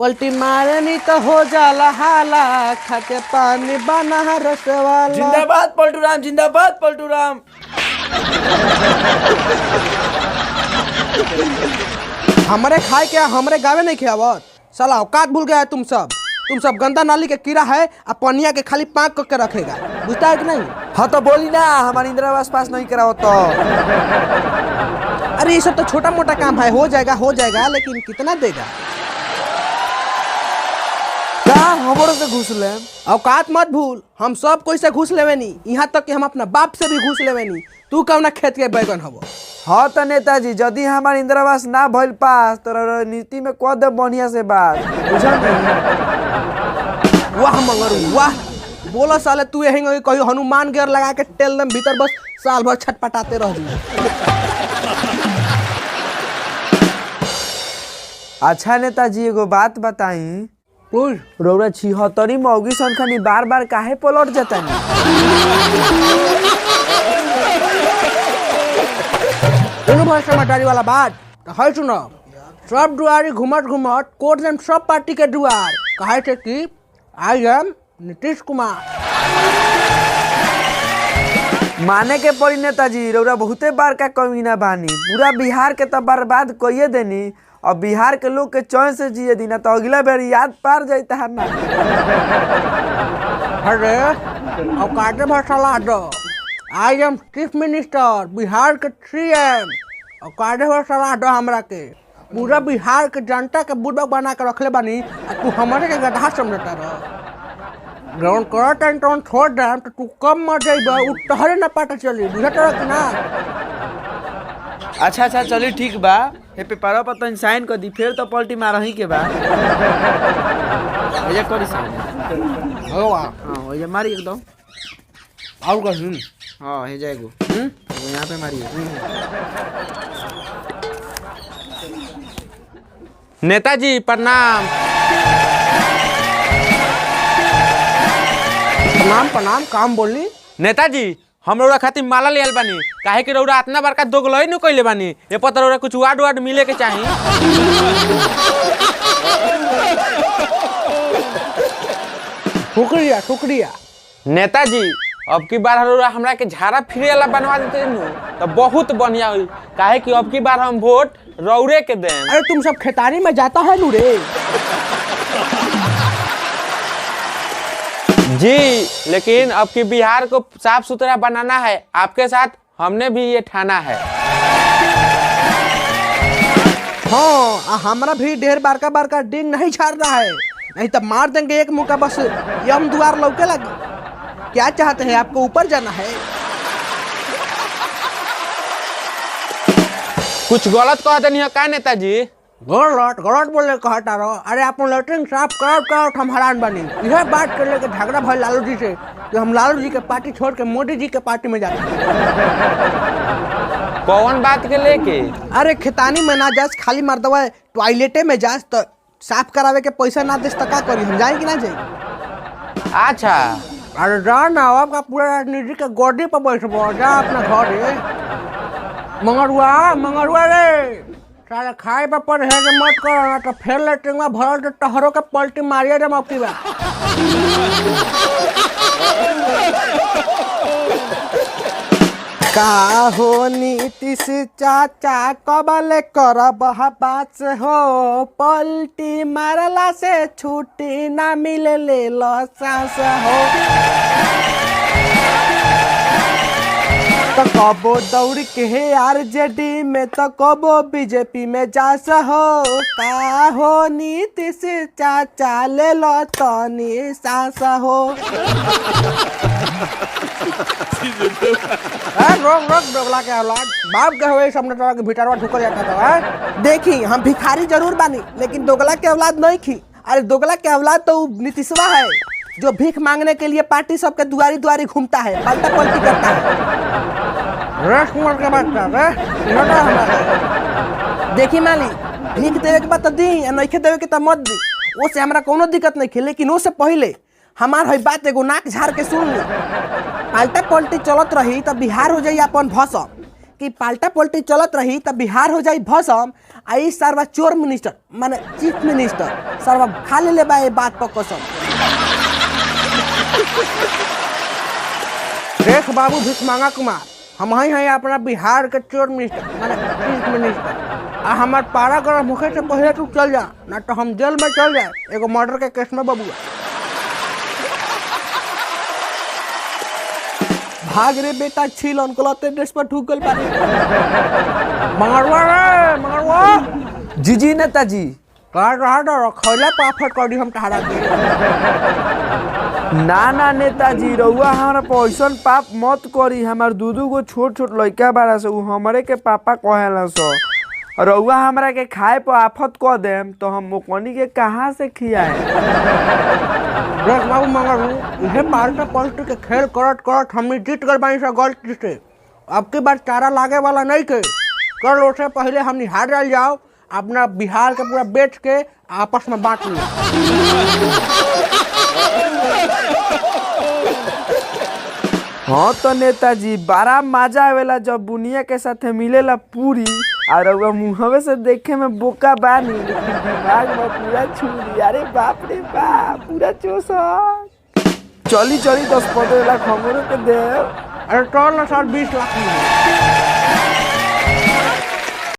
पलटी मारे नहीं तो हो जाला हाला, खाके पानी बना रसवाला। जिंदाबाद पलटू राम, जिंदाबाद पलटू राम। हमारे खाए क्या हमारे गावे नहीं खियावत? साला औकात भूल गया है तुम सब गंदा नाली के कीड़ा है। अब पनिया के खाली पाक करके रखेगा, बुझता है कि नहीं? हाँ तो बोली ना, हमारी इंदिरा आवास पास नहीं करा हो तो। अरे ये सब तो छोटा मोटा काम है, हो जाएगा, लेकिन कितना देगा? हमरों से घुस ले। औकात मत भूल, हम सब कोई से घुस लेवे नी, यहाँ तक कि हम अपना बाप से भी घुस लेवे नी। तू कौना खेत के बैगन हबो? हाँ तो नेताजी, यदि हमारे इंदिरा आवास ना भइल पास तो नीति में कह दे बढ़िया से बात, बुझल नहीं? वाह मंगरू वाह, बोला साले तू यही कहीं हनुमान गियर लगा के टेल दम भीतर, बस साल भर छटपटाते रह दी। अच्छा नेताजी, एगो बात बताई, रौरा 76 मौगी संखानी बार बार काहे पलट जाता नहीं? समझदारी वाला बात है, सुनो। सब दुआरी घुमट कोट देम सब पार्टी के दुआर, कहे थे कि आई एम नीतीश कुमार। माने के पड़ी नेताजी, रौरा बहुते बार का कमीना बानी, पूरा बिहार के तो बर्बाद कइए देनी। और बिहार के लोग के चैन से जिए दी ना तो अगला बार याद पार जाता है ना। अरे औकाते भरसला दो, I am chief minister Bihar के CM। औकाते भरसला दो हमरा के, पूरा बिहार के जनता के बुड़बक बना के रखले बानी, तू हमारे के गधा समझता रह। जौन करत है तो छोड़ दे तो तू कब मर जाइबा, उ तहरे ना पता चली, बुझत रह कि ना? अच्छा चली ठीक बा, हे पेपरवा पर तो साइन कर दी, फिर तो पलटी मारही के बा। ये करी साइन हो वाह, हां ये मारी एकदम और कहीं हां हे जाएगो यहाँ पे मारिए। नेताजी प्रणाम। प्रणाम, काम बोली। नेताजी, हम रौरा खातिर माला ले आल बानी, काहे कि रौरा इतना बड़का दोगलई न कइले बानी, ए पता रौरा कुछ वार्ड मिले के चाही। शुक्रिया। नेताजी, अब की बार रौरा हमरा के झाड़ा फिरे वाला बनवा देते नु तो बहुत बढ़िया हुई, काहे कि अब की बार हम वोट रौरे के दें। अरे तुम सब खेतानी में जाता है नू रे? जी, लेकिन अब की बिहार को साफ सुथरा बनाना है, आपके साथ हमने भी ये ठाना है। हाँ, हमारा भी ढेर बारका डिंग नहीं छाड़ रहा है, नहीं तो मार देंगे एक मुक्का, बस यम द्वार लौके लगी। क्या चाहते हैं, आपको ऊपर जाना है? कुछ गलत कह देनी है का नेताजी? गलत बोले कहता रहो। अरे आप लेटरिन साफ कराओ, हम हैरान बनी। यह बात कर लेके झगड़ा भाई लालू जी से कि हम लालू जी के पार्टी छोड़ के मोदी जी के पार्टी में जाते हैं। कौन बात के लेके? अरे खेतानी में ना जास, खाली मर्दवा टॉयलेटे में जास तो साफ करावे के पैसा ना दे तो का करी, हम जाए कि ना जाए? अच्छा, अरे जा ना, आपका पूरा राजनीति के गोदी पर बैठबो, जा अपना घर। मंगरुआ रे, सारा खाए पर परहेज मत कर, तो फिर लेटरिन में भरल तो टहरों के पलटी मारिए दे मौकी बा। का हो नीतीश चाचा, कबले करब बात से हो, पलटी मारला से छुट्टी ना मिले, ले लो सांस हो। तो कबो दौड़ के RJD में, तो कबो BJP में जास हो। का हो नीतीश चाचा, ले लो तनी सांस हो। रोक दोगला के औलाद, बाप के हुए सामने तरह के भीतरवा ढुक जाता था। देखी, हम भिखारी जरूर बानी, लेकिन दोगला के औलाद नहीं खी। अरे दोगला के औलाद तो नीतीशवा है, जो भीख मांगने के लिए पार्टी सबके दुआरी घूमता है, पलटा पलटी करता है। कुमार के बात देखी माली, भीख देवे के बात तो दी, नहीं देवे के तो मत दी, वो से हमारा कोनो दिक्कत नहीं खे, लेकिन वो से पहले हमार है बात एगो नाक झाड़ के सुन ली। पलटा पलटी चलत रही तो बिहार हो जाई अपन भसम, कि पाल्टा पलटी चलत रही तब बिहार हो जाई भसम। आई सरवा चोर मिनिस्टर माने चीफ मिनिस्टर सरवा खा ले बा ये बात पर कसम। देख बाबू भिखमंगा कुमार, हम ही हैं अपना बिहार के चोर मिनिस्टर माने चीफ मिनिस्टर। आ हमार पारा गरम होखे से पहले तू चल जा, ना तो हम जेल में चल जाए एगो मर्डर के केस में बबुआ। भाग रे बेटा, छील उनकलते ड्रेस पर ठुकल बानी। मंगरवा रे मंगरवा। जी नेताजी। कह रहा डर खैला पाफट कर दी हम तहरा के। ना नेताजी, रउआ हमारा पैसन पाप मत करी। हमार दूधू को छोट छोट लड़का बारा से उ हमरे के पापा कहेला सो। रउआ हमरा के खाए पर आफत क देम तो हम मोकनी के कहाँ से खियाए। देख बाबू मंगरू, इहे पाल्टा पलटी के खेल करत करत हमने जीत गल बानी सा गलती से। अब की बार चारा लागे वाला नहीं के। कल उससे पहले हमने हार डाल जाओ, अपना बिहार के पूरा बेच के आपस में बांट लिया। हाँ तो नेताजी, बड़ा मजा आवेला जब बुनिया के साथ मिलेला पूरी और रउआ मुहवे से देखे में बोका बानी, लेकिन दिमाग में पूरा छुरी। अरे बाप रे बाप, पूरा चौसठ। चली 10-15 लाख हमरो के देव। अरे चल ना सर 20 लाख में।